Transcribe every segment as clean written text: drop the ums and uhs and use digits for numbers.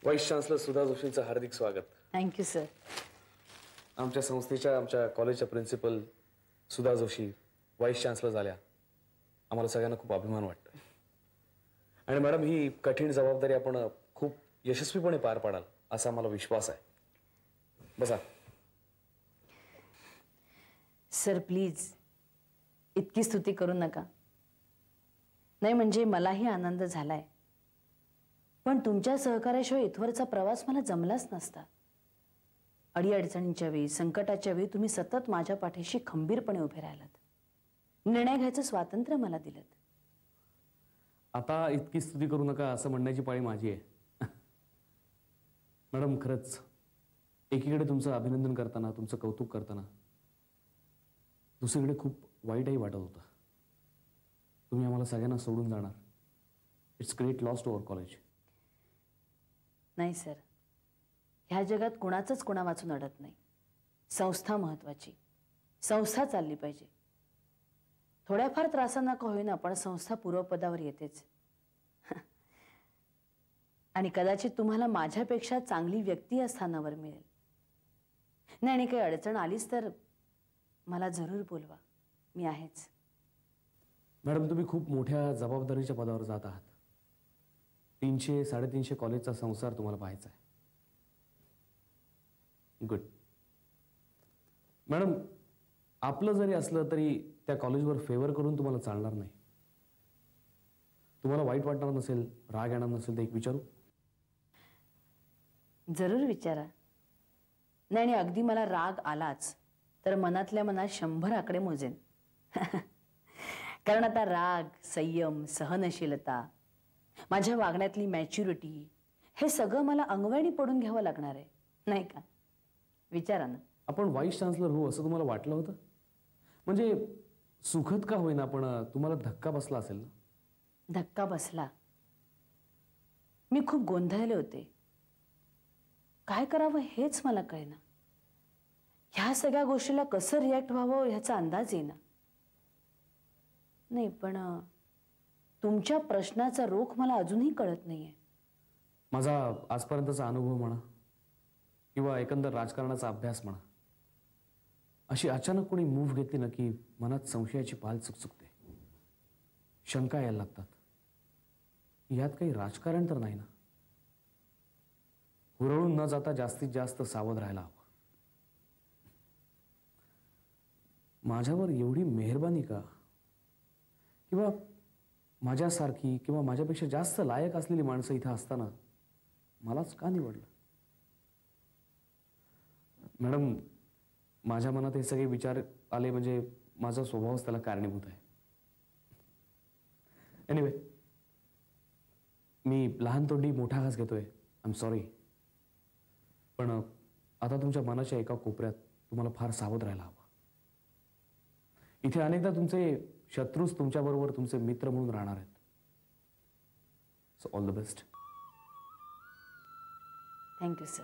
Vice chancellor सुधा जोशींचं हार्दिक स्वागत. Thank you sir. आमच्या संस्थेच्या आमच्या कॉलेजच्या प्रिन्सिपल सुधा जोशी वाईस चान्सलर झाल्या. आम्हाला सगळ्यांना खूप अभिमान वाटतो. आणि मॅडम ही कठीण जबाबदारी आपण खूप यशस्वीपणे पार पाडाल असा मला विश्वास आहे. बसा. सर प्लीज इतकी स्तुती करू नका. नाही म्हणजे मलाही आनंद झालाय, पण तुमच्या सहकार्याशिवाय इथवरचा प्रवास मला जमलाच नसता. अडीअडचणींच्या वेळी, संकटाच्या वेळी तुम्ही सतत माझ्या पाठीशी खंबीरपणे उभे राहिलात. निर्णय घ्यायचं स्वातंत्र्य मला दिलं. आता इतकी स्तुती करू नका असं म्हणण्याची पाळी माझी आहे. मॅडम खरंच एकीकडे तुमचं अभिनंदन करताना, तुमचं कौतुक करताना दुसरीकडे खूप वाईटही वाटत होतं. तुम्ही आम्हाला सगळ्यांना सोडून जाणार. It's great loss to our college. नाही सर, ह्या जगात कुणाचंच कुणा वाचून अडत नाही. संस्था महत्वाची, संस्था चालली पाहिजे. थोड्याफार त्रासांना का होईना पण संस्था पूर्वपदावर येतेच. आणि कदाचित तुम्हाला माझ्यापेक्षा चांगली व्यक्ती या स्थानावर मिळेल. नाही आणि काही अडचण आलीच तर मला जरूर बोलवा, मी आहेच. मॅडम तुम्ही खूप मोठ्या जबाबदारीच्या पदावर जात आहात. 300-350 कॉलेजचा संसार तुम्हाला पाहायचा आहे. गुड. मॅडम आपलं जरी असलं तरी त्या कॉलेजवर फेवर करून तुम्हाला चालणार नाही. तुम्हाला वाईट वाटणार नसेल, राग येणार नसेल तर एक विचारू? जरूर विचारा. नाही आणि अगदी मला राग आलाच तर मनातल्या मनात 100 आकडे मोजेन. कारण आता राग, संयम, सहनशीलता, माझ्या वागण्यातली मॅच्युरिटी हे सगळं मला अंगवळणी पडून घ्यावं लागणार आहे, नाही का? विचारा ना. आपण वाईस चान्सलर हो असं तुम्हाला वाटलं होतं? म्हणजे सुखद का होईना पण तुम्हाला धक्का बसला असेल ना? धक्का बसला. मी खूप गोंधळले होते. काय करावं हेच मला कळेना. ह्या सगळ्या गोष्टीला कसं रिॲक्ट व्हावं ह्याचा अंदाज येईना. नाही पण तुमच्या प्रश्नाचा रोख मला अजूनही कळत नाहीये. माझा आजपर्यंतचा अनुभव म्हणा किंवा एकंदर राजकारणाचा अभ्यास म्हणा, अशी अचानक कोणी मूव्ह घेतली ना की मनात संशयाची पाल चुकचुकते, शंका यायला लागतात. यात काही राजकारण तर नाही ना? हुरळून न जाता जास्तीत जास्त सावध राहायला हवं. माझ्यावर एवढी मेहरबानी का? किंवा माझ्यासारखी किंवा माझ्यापेक्षा जास्त लायक असलेली माणसं इथं असताना मलाच का निवडलं? मॅडम माझ्या मनात हे सगळे विचार आले म्हणजे माझा स्वभावच त्याला कारणीभूत आहे. एनिवे मी लहान तोंडी मोठा घास घेतोय, आय एम सॉरी. पण आता तुमच्या मनाच्या एका कोपऱ्यात तुम्हाला फार सावध राहायला हवं. इथे अनेकदा तुमचे शत्रूच तुमच्याबरोबर तुमचे मित्र म्हणून राहणार आहेत. So all the best. Thank you sir.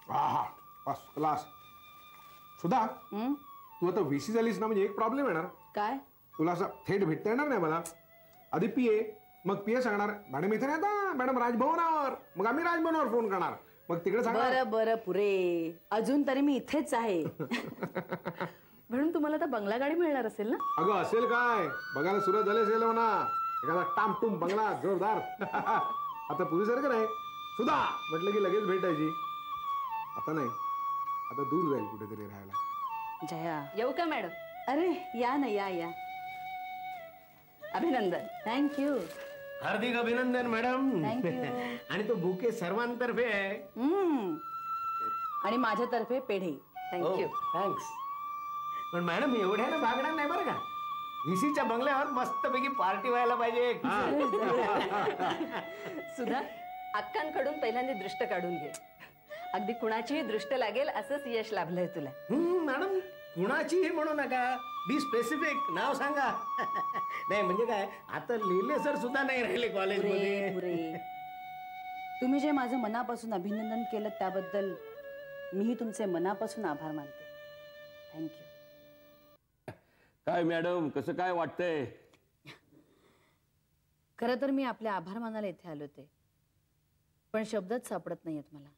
हा फर्स्ट क्लास. सुधा तू आता व्हीसी झालीस ना म्हणजे एक प्रॉब्लेम येणार. काय? तुला असं थेट भेटता येणार नाही मला. आधी पीए, मग पीए सांगणार मॅडम इथे नाही आता, मॅडम राजभवनावर. मग आम्ही राजभवनावर फोन करणार, मग तिकडे सांगणार. बरं बरं पुरे, अजून तरी मी इथेच आहे. म्हणून तुम्हाला आता बंगला गाडी मिळणार असेल ना? अगं असेल काय, बघायला सुरुवात झाली असेल म्हणा. एखादा टामटूम बंगला जोरदार. आता पूर्वीसारखं नाही. सुधा म्हटलं की लगेच भेटायची. आता नाही, आता दूर जाईल कुठेतरी राहायला. जया येऊ का मॅडम? अरे या ना, या या. अभिनंदन. थँक्यू. हार्दिक अभिनंदन मॅडम. आणि तो बुके सर्वांतर्फे आहे. आणि माझ्यातर्फे पेढे. थँक्यू. थँक्स. पण मॅडम एवढ्याला भागणार नाही बरं का. व्हीसीच्या बंगल्यावर मस्तपैकी पार्टी व्हायला पाहिजे. सुधा अक्कांकडून पहिल्यांदा दृष्ट काढून घे. अगदी कुणाचीही दृष्ट लागेल असंच यश लाभलंय तुला. मॅडम कुणाचीही म्हणू नका, बी स्पेसिफिक नाव सांगा. नाही म्हणजे काय, आता लिहिले सर सुद्धा नाही राहिले कॉलेजमध्ये. तुम्ही जे माझं मनापासून अभिनंदन केलं त्याबद्दल मीही तुमचे मनापासून आभार मानते. थँक्यू. काय मॅडम कसं काय वाटतंय? खरं तर मी आपले आभार मानायला इथे आले होते, पण शब्दच सापडत नाहीयेत मला.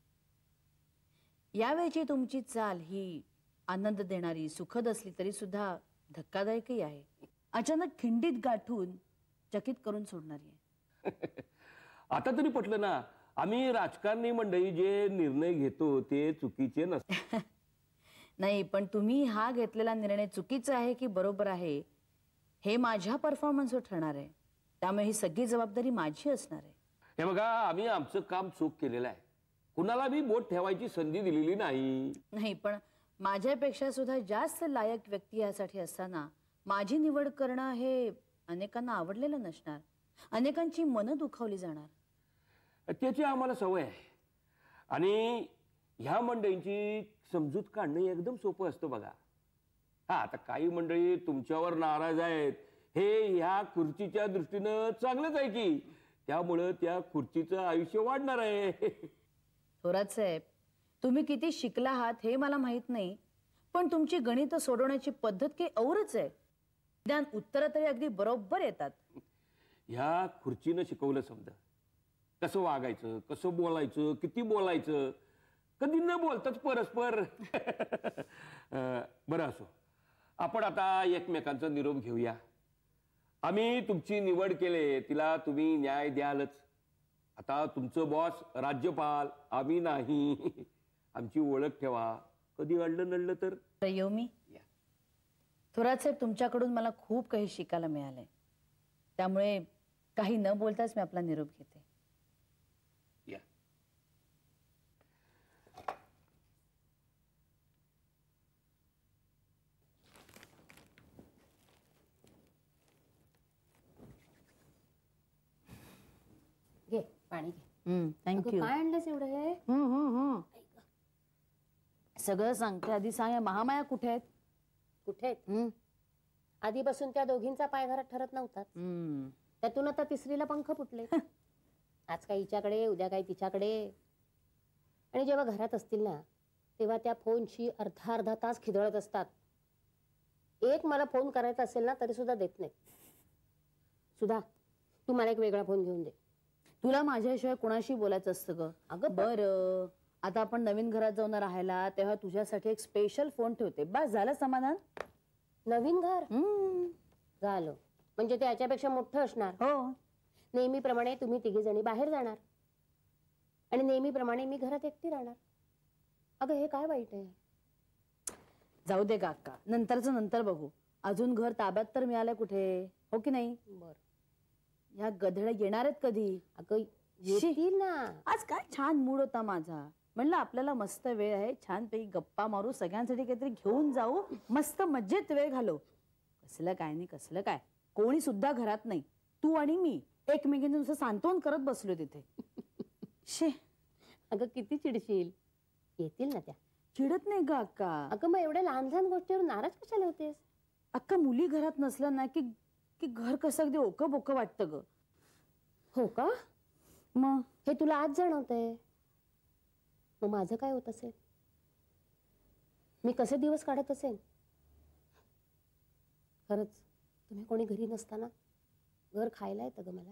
यावेळची तुमची चाल ही आनंद देणारी, सुखद असली तरी सुद्धा धक्कादायकही आहे. अचानक खिंडीत गाठून चकित करून सोडणारी आहे. आता तरी पटलं ना, आम्ही राजकारणी मंडळी जे निर्णय घेतो ते चुकीचे नसतात. नाही, पण तुम्ही हा घेतलेला निर्णय चुकीचा आहे की बरोबर आहे हे माझ्या परफॉर्मन्सवर ठरणार आहे. त्यामुळे ही सगळी जबाबदारी माझी असणार आहे. हे बघा, आम्ही आमचं काम चूक केलेलं आहे. कुणाला बी बोट ठेवायची संधी दिलेली नाही. नाही, पण माझ्यापेक्षा सुद्धा जास्त लायक व्यक्ती यासाठी असताना माझी निवड करणं हे अनेकांना आवडलेलं नसणार. अनेकांची मनं दुखावली जाणार. त्याची आम्हाला सवय आहे. आणि ह्या मंडळींची समजूत काढणं एकदम सोपं असतं बघा. हा, आता काही मंडळी तुमच्यावर नाराज आहेत हे ह्या खुर्चीच्या दृष्टीनं चांगलंच आहे की, त्यामुळं त्या खुर्चीचं आयुष्य वाढणार आहे. थोरात साहेब, तुम्ही किती शिकला आहात हे मला माहित नाही, पण तुमची गणित सोडवण्याची पद्धत काही औरच आहे. निदान उत्तरं तरी अगदी बरोबर येतात. ह्या खुर्चीनं शिकवलं समजा कसं वागायचं, कसं बोलायचं, किती बोलायचं, कधी न बोलताच परस्पर. बरं असो, आपण आता एकमेकांचा निरोप घेऊया. आम्ही तुमची निवड केले, तिला तुम्ही न्याय द्यालच. आता तुमचं बॉस राज्यपाल, आम्ही नाही. आमची ओळख ठेवा. कधी अडलं नडलं तर येऊ मी. थोरात साहेब, तुमच्याकडून मला खूप काही शिकायला मिळालंय. त्यामुळे काही न बोलताच मी आपला निरोप घेते. या. घे पाणी घे. थँक्यू. काय आणलंस एवढं हे? सगळं सांगते. आधी सांग, या महामाया कुठे आहेत? कुठे आहेत? आधीपासून त्या दोघींचा पाय घरात ठरत नव्हताच. त्यातून आता तिसरीला पंख फुटले. आज काय हिच्याकडे, उद्या काय तिच्याकडे. आणि जेव्हा घरात असतील ना, तेव्हा त्या फोनशी अर्धा अर्धा तास खिदळत असतात. एक मला फोन करायचा असेल ना तरी सुद्धा देत नाही. सुधा, तू मला एक वेगळा फोन घेऊन दे. तुला माझ्याशिवाय कोणाशी बोलायचं असतं ग? अगं बरं, आता आपण नवीन घरात जाऊन राहायला, तेव्हा तुझ्यासाठी एक स्पेशल फोन ठेवते. बस, झालं समाधान. नवीन घर झालं म्हणजे ते याच्यापेक्षा मोठं असणार. हो. नेहमीप्रमाणे तुम्ही तिघी जणी बाहेर जाणार आणि नेहमीप्रमाणे मी घरात एकटी राहणार. अगं हे काय वाईट आहे? जाऊ दे काका, नंतरच नंतर बघू. अजून घर ताब्यात तर मिळालंय कुठे, हो की नाही? बर, ह्या गधड्या येणार आहेत कधी? अगं येतील ना. आज काय छान मूड होता माझा. म्हणलं आपल्याला मस्त वेळ आहे, छानपैकी गप्पा मारू, सगळ्यांसाठी काहीतरी घेऊन जाऊ, मस्त मजेत वेळ घालू. कसलं काय नाही, कसलं काय, कोणी सुद्धा घरात नाही. तू आणि मी एकमेकींचं नुसतं सांत्वन करत बसलो तिथे. शे, अगं किती चिडशील. येतील ना त्या. चिडत नाही ग अक्का. अगं मग एवढ्या लहान लहान गोष्टीवर नाराज कशाला होतेस? अक्का, मुली घरात नसलं ना की घर कसं अगदी ओकं बोकं वाटतं ग. हो का? मग हे तुला आज जाणवतंय? मग माझं काय होत असेल? मी कसे दिवस काढत असेल? खरंच तुम्ही कोणी घरी नसताना घर खायला येतं ग मला.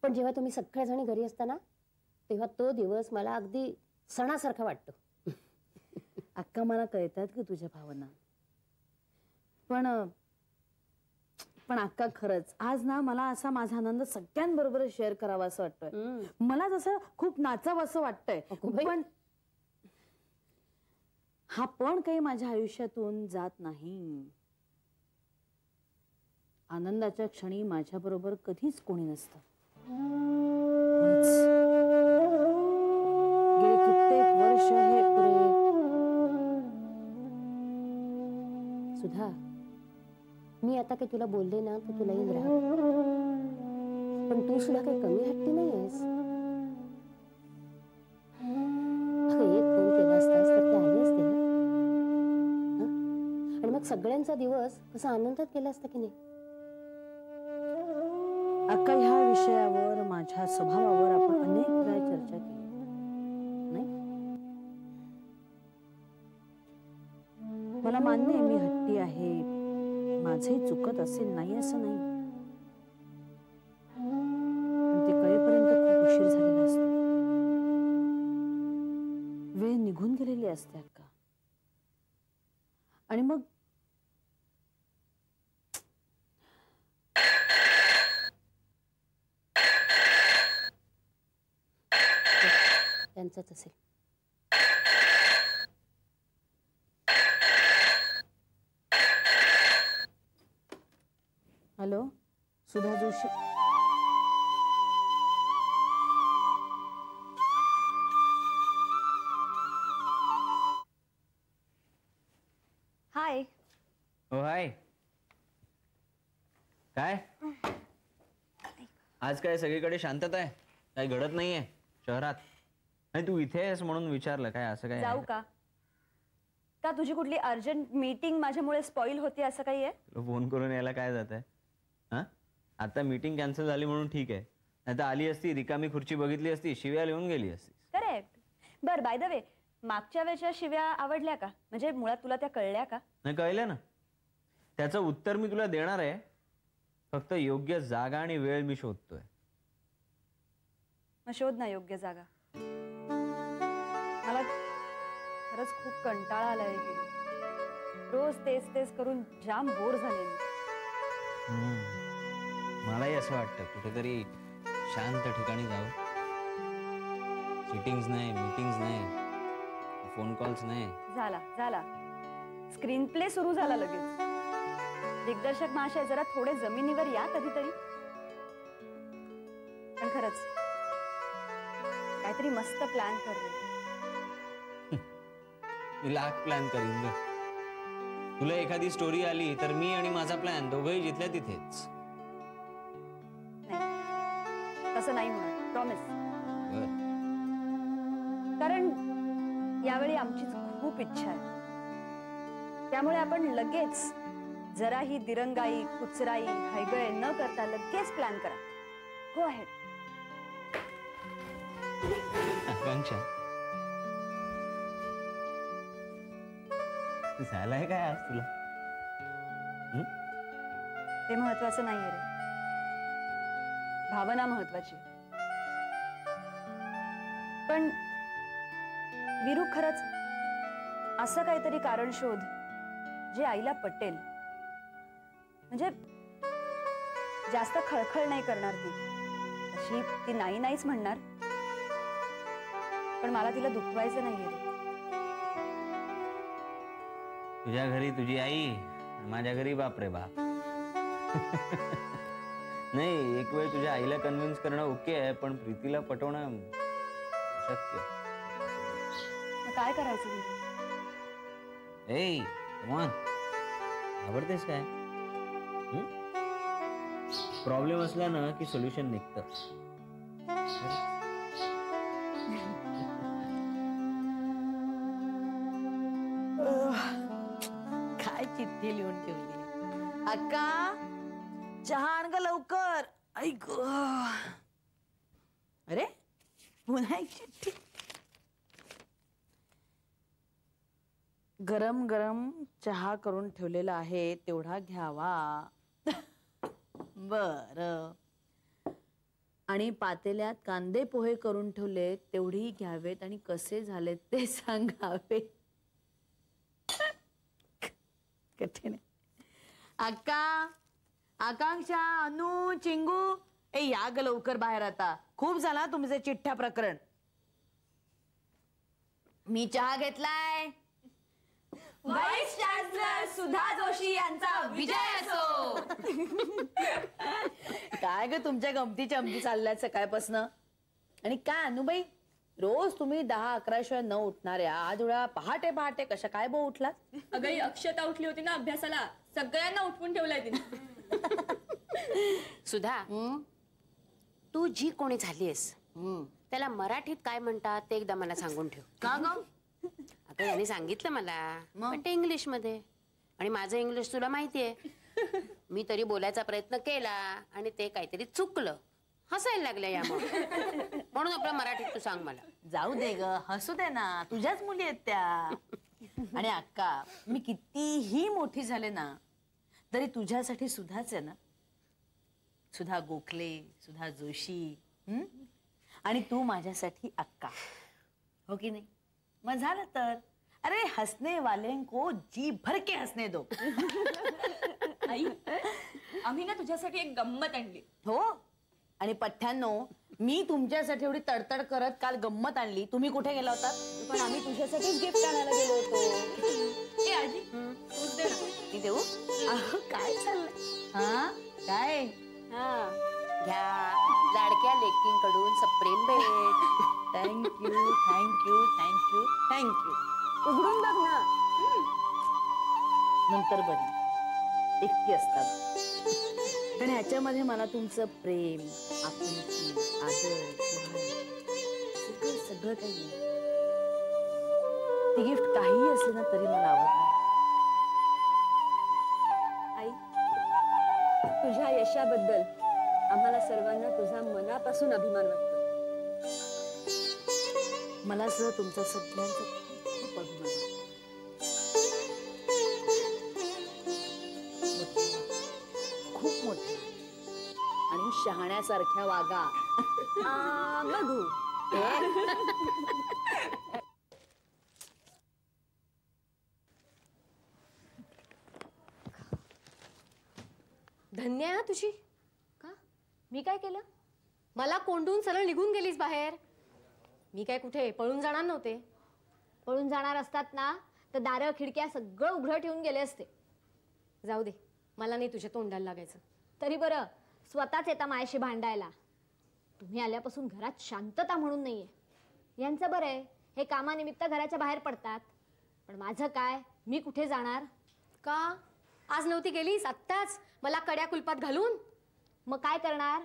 पण जेव्हा तुम्ही सगळ्याजणी घरी असताना तेव्हा तो दिवस मला अगदी सणासारखा वाटतो. अक्का, मला कळतात ग तुझ्या भावना. पण अक्का, खरंच आज ना मला असा माझा आनंद सगळ्यांबरोबर शेअर करावा असं वाटतोय. मला जसं खूप नाचावं असं वाटतंय. पण हा पण काही माझ्या आयुष्यातून जात नाही. आनंदाच्या क्षणी माझ्या बरोबर कधीच कोणी नसतं. गेले कित्येक वर्ष हे सुधा, मी आता काही तुला बोलले ना तर तुला येईल राग. पण तू सुद्धा काही कमी हट्टी नाही आहेस. एक फोन केला असतास तर ते आले असते ना. आणि मग सगळ्यांचा दिवस कसा आनंदात गेला असता की नाही. अक्का, ह्या विषयावर, माझ्या स्वभावावर आपण अनेक वेळा चर्चा केली नाही. मला मान्य आहे मी हट्टी आहे, माझंही चुकत असेल, नाही असं नाही. असते अक्का. आणि मग त्यांचंच असेल. हॅलो, सुधा जोशी. हाय. हो हाय. काय आज काय सगळीकडे शांतता आहे? काही घडत नाहीये शहरात? नाही तू इथे आहेस म्हणून विचारलं. काय असं काय जाऊ का? का तुझी कुठली अर्जंट मीटिंग माझ्यामुळे स्पॉइल होते असं काही आहे? तुला फोन करून यायला काय जात आहे? हा, आता मीटिंग कॅन्सल झाली म्हणून ठीक आहे, नाही तर आली असती, रिकामी खुर्ची बघितली असती, शिव्या लिहून गेली असती. करेक्ट. बर, बाय द वे, मागच्या वेळच्या शिव्या आवडल्या का? म्हणजे मुळात तुला त्या कळल्या का? नाही कळलं ना, त्याचं उत्तर मी तुला देणार आहे. फक्त योग्य जागा आणि वेळ मी शोधतोय. मग शोध ना योग्य जागा. मला खरंच खूप कंटाळा आलाय. रोज तेच तेच करून जाम बोर झाले मी. मलाही असं वाटतं कुठेतरी शांत ठिकाणी जावं. सिटिंग्स नाही, मीटिंग्स नाही, फोन कॉल्स नाही. झाला स्क्रीन प्ले सुरू झाला लगेच. दिग्दर्शक महाशय जरा थोडे जमिनीवर या कधीतरी. पण खरंच काहीतरी मस्त प्लॅन कर रे. मी लाख प्लॅन करीन ग. तुला एखादी स्टोरी आली तर मी आणि माझा प्लॅन दोघंही जिथल्या तिथेच. नाही, तसं नाही होणार, प्रॉमिस. बर. कारण यावेळी आमचीच खूप इच्छा आहे. त्यामुळे आपण लगेच जराही दिरंगाई, कुचराई, हैगय न करता लगेच प्लॅन करा. Go ahead. आकांक्षा, झालंय काय आज तुला? ते महत्वाचं नाहीये रे, भावना महत्वाची. पण विरू, खरंच असं काहीतरी कारण शोध जे आईला पटेल. म्हणजे जास्त खळखळ नाही करणार ती. अशी ती नाहीच म्हणणार, पण मला तिला दुखवायचं नाहीये रे. तुझ्या घरी तुझी आई, माझ्या घरी बाप रे बाप. नाही, एक वेळ तुझ्या आईला कन्व्हिन्स करणं ओके आहे, पण प्रीतीला पटवणं शक्य. काय करायचं विरू? ए कम ऑन, आवडतेस काय? प्रॉब्लेम असला ना की सोल्युशन निघतं. काय चिठ्ठी लिहून ठेवली अक्का. चहा आण ग लवकर. ऐक, अरे पुन्हा एक चिठ्ठी. गरम गरम चहा करून ठेवलेला आहे, तेवढा घ्यावा. बर. आणि पातेल्यात कांदे पोहे करून ठेवले, तेवढेही घ्यावेत आणि कसे झालेत ते सांगावे. कठीण आहे. अक्का, आकांक्षा, अनु, चिंगू, ए या ग लवकर बाहेर. आता खूप झाला तुमचे चिठ्ठ्या प्रकरण. मी चहा घेतलाय. व्हाईस चान्सलर सुधा जोशी यांचा विजय असो. काय ग तुमच्या गमती चमती चालल्यात सकाळपासनं. आणि काय अनुबाई, रोज तुम्ही 10-11 शिवाय न उठणाऱ्या आज एवढ्या पहाटे पहाटे कशा काय बो उठलात? अगं ही अक्षता उठली होती ना अभ्यासाला, सगळ्यांना उठवून ठेवलाय तिने. सुधा, तू जी कोणी झालीयस त्याला मराठीत काय म्हणतात ते एकदा मला सांगून ठेव. का ग? आता यांनी सांगितलं मला, पण ते इंग्लिश मध्ये, आणि माझं इंग्लिश तुला माहितीये. मी तरी बोलायचा प्रयत्न केला आणि ते काहीतरी चुकलं, हसायला लागलं यामुळे. म्हणून आपलं मराठीत तू सांग मला. जाऊ दे ग, हसू दे ना, तुझ्याच मुली आहेत त्या. आणि अक्का, मी कितीही मोठी झाले ना तरी तुझ्यासाठी सुधाच आहे ना. सुधा गोखले, सुधा जोशी, आणि तू माझ्यासाठी अक्का, हो की नाही? मग झालं तर अरे हंसने वाले को जी भर के हंसने दो. आई आम्ही ना तुझ्यासाठी एक गंमत आणली. हो आणि पठ्ठ्यांनो, मी तुमच्यासाठी एवढी तडतड करत काल गंमत आणली. तुम्ही कुठे गेला होता? पण आम्ही तुझ्यासाठीच गिफ्ट आणायला गेलो होतो. ए आजी तूच दे ना. मी देऊ? अहो काय चाललंय? हा काय? घ्या लाडक्या लेकींकडून सप्रेम भेट. Thank you thank you thank you thank you. उघडून बघ ना. नंतर बघ, एकटी असतात पण ह्याच्यामध्ये मला तुमचं प्रेम, आपुलकी, आदर, सगळं सगळं काही आहे. ती गिफ्ट काहीही असलं ना तरी मला आवडणार. आई तुझ्या यशाबद्दल आम्हाला सर्वांना तुझा मनापासून अभिमान वाटतो. मला सह तुमचा सगळ्यांचा खूप अभिमान आहे. खूप मोठा आणि शहाण्यासारख्या वागा. बघू. धन्य आहे तुझी. का? मी काय केलं? मला कोंडून सरळ निघून गेलीस बाहेर. मी काय कुठे पळून जाणार नव्हते. पळून जाणार असतात ना तर दारं खिडक्या सगळं उघडं ठेवून गेले असते. जाऊ दे, मला नाही तुझ्या तोंडाला लागायचं. तरी बरं स्वतःच येता मायाशी भांडायला. तुम्ही आल्यापासून घरात शांतता म्हणून नाहीये. यांचं बरं आहे, हे कामानिमित्त घराच्या बाहेर पडतात. पण माझं काय? मी कुठे जाणार? का आज नव्हती गेलीस? आत्ताच मला कड्या कुलपात घालून. मग काय करणार?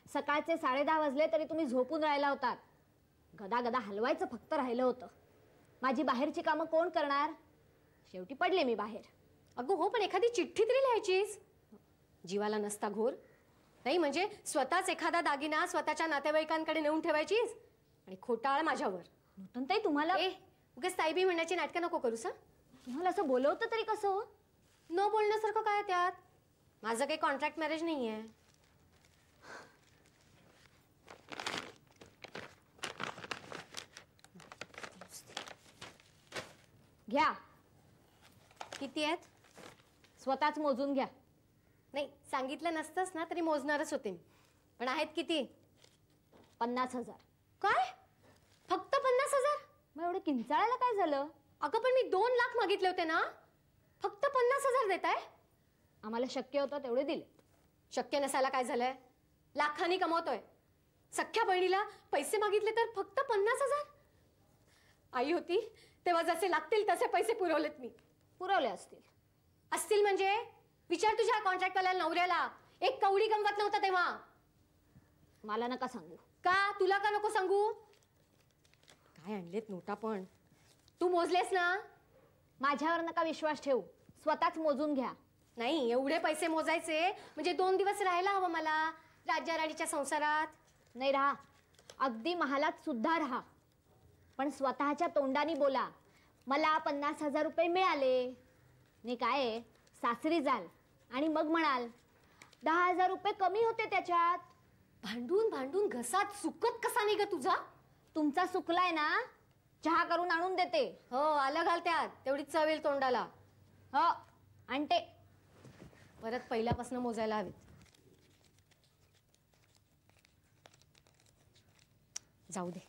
सकाळचे 10:30 वाजले तरी तुम्ही झोपून राहिला होतात. गदा गदा हलवायचं फक्त राहिलं होतं. माझी बाहेरची कामं कोण करणार? शेवटी पडले मी बाहेर. अगं हो, पण एखादी चिठ्ठी तरी लिहायचीस. जीवाला नसता घोर. नाही म्हणजे स्वतःच एखादा दागिना स्वतःच्या नातेवाईकांकडे नेऊन ठेवायचीस आणि खोटाळ माझ्यावर. नूतनताई तुम्हाला उगाच ताईबी म्हणण्याची नाटकं नको करूस. तुम्हाला असं बोलवतं तरी कसं हो? न बोलण्यासारखं काय त्यात? माझं काही कॉन्ट्रॅक्ट मॅरेज नाहीये. घ्या. किती आहेत? स्वतःच मोजून घ्या. नाही सांगितलं नसतंस ना तरी मोजणारच होते मी. पण आहेत किती? 50,000. काय? फक्त 50,000? मग एवढं किंचाळायला काय झालं? अगं पण मी 2 लाख मागितले होते ना. फक्त 50,000 देताय? आम्हाला शक्य होतं तेवढे दिले. शक्य नसायला काय झालंय? लाखांनी कमवतोय. सख्ख्या बहिणीला पैसे मागितले तर फक्त 50,000? आई होती तेव्हा जसे लागतील तसे पैसे पुरवलेत मी. पुरवले असतील. असतील म्हणजे विचार तुझ्या कॉन्ट्रॅक्टवाल्या नवऱ्याला. एक कवडी गमवत नव्हता तेव्हा. मला नका सांगू. का? तुला का नको सांगू? काय आणलेत नोटा पण. तू मोजलेस ना? माझ्यावर नका विश्वास ठेवू. स्वतःच मोजून घ्या. नाही एवढे पैसे मोजायचे म्हणजे 2 दिवस राहायला हवं मला राज्या राणीच्या संसारात. नाही राहा. अगदी महालात सुद्धा राहा. पण स्वतःच्या तोंडाने बोला, मला 50,000 रुपये मिळाले. नाही काय सासरी जाल आणि मग म्हणाल 10,000 रुपये कमी होते त्याच्यात. भांडून भांडून घसात सुकत कसा नाही ग तुझा? तुमचा सुकलाय ना, चहा करून आणून देते. हो आलं घाल त्यात. तेवढी चव येईल तोंडाला. हो आणते. परत पहिल्यापासून मोजायला हवेत. जाऊ दे.